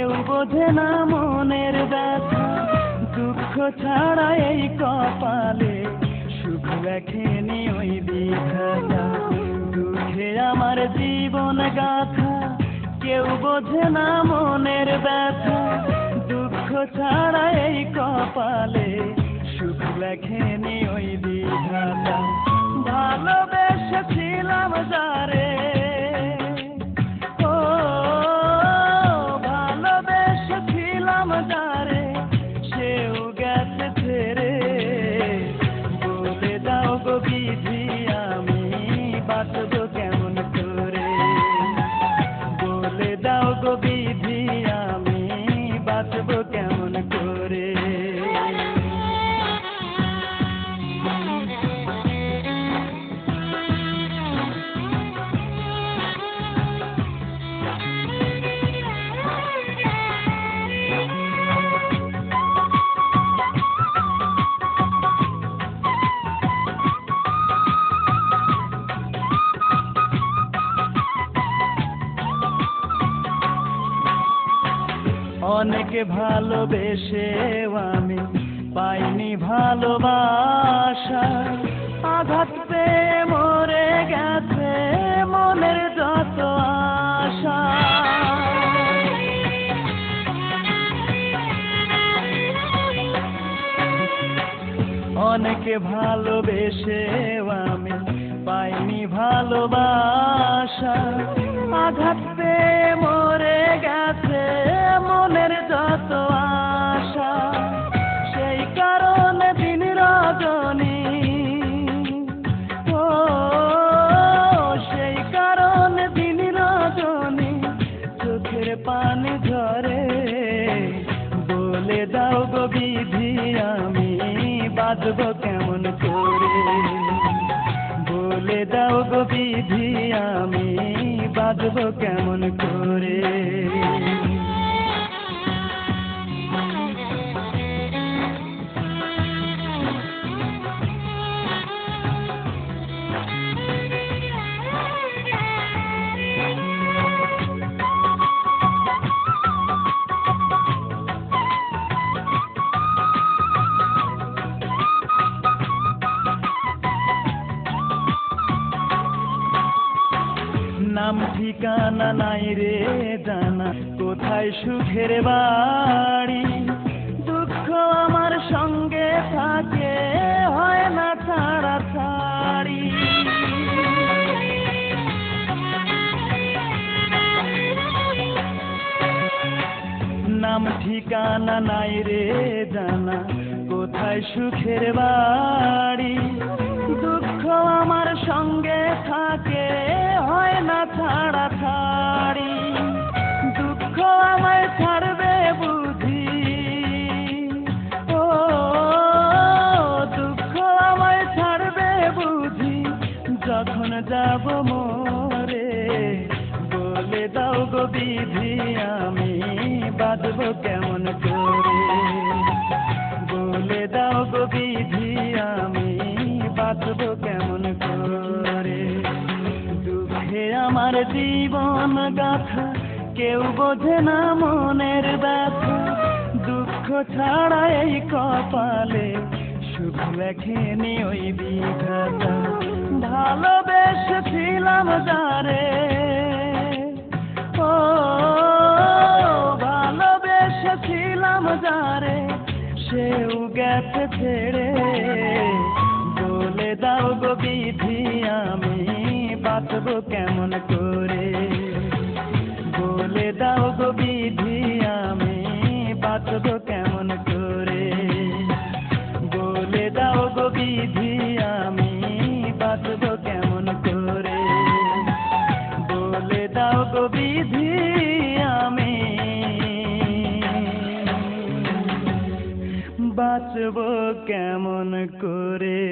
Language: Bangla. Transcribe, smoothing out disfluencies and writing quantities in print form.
কেউ বোঝে না মনের ব্যথা, দুঃখ ছাড়া এই কপালে সুখ লেখেনি ওই বিধাতা। দুঃখে আমার জীবন গাথা, কেউ বোঝে না মনের ব্যথা, দুঃখ ছাড়া এই কপালে সুখ লেখেনি ওই বিধাতা। ভালোবেসেছিলাম যারে, ও ভালোবেসেছিলাম যারে, সেও গেছে ছেড়ে। বলে দাও গো বিধি আমি বাঁচবো কেমন করে, বলে দাও গো বিধি আমি বাঁচবো কেমন করে। অনেকে ভালোবেসে আমি পাইনি ভালোবাসা, আঘাত পেয়ে মরে গেছে মনের যত আশা। অনেকে ভালোবেসে আমি পাইনি ভালোবাসা, আঘাত পেয়ে মরে গেছে মনের যত আশা। সেই কারণে দিন রজনী, ও সেই কারণে দিন রজনী চোখের পানি ঝরে। বলে দাও গো বিধি আমি বাঁচবো কেমন করে, বলে দাও গো বিধি আমি বাঁচবো কেমন করে। নাম ঠিকানা নাই রে জানা, কোথায় সুখের বাড়ি। দুঃখ আমার সঙ্গে থাকে, হয় না ছাড়াছাড়ি। নাম ঠিকানা নাই রে জানা, কোথায় সুখের বাড়ি। দুঃখ আমার সঙ্গে থাকে, হয় না ছাড়াছাড়ি। দুঃখ আমায় ছাড়বে বুঝি, ও দুঃখ আমায় ছাড়বে বুঝি যখন যাব মরে। বলে দাও গো বিধি আমি বাঁচবো কেমন করে, বলে দাও গো বিধি আমি বাঁচবো কেমন করে। দুঃখে আমার জীবন গাথা, কেউ বোঝে না মনের ব্যথা, দুঃখ ছাড়া এই কপালে সুখ লেখেনি ওই বিধাতা। ভালোবেসেছিলাম যারে, ও ভালোবেসেছিলাম যারে, সেও গেছে ছেড়ে। বলে দাও গো বিধি আমি বাঁচবো কেমন করে, বলে দাও গো বিধি আমি বাঁচবো কেমন করে, বলে দাও গো বিধি আমি বাঁচবো কেমন করে, বলে দাও গো বিধি আমি বাঁচবো কেমন করে।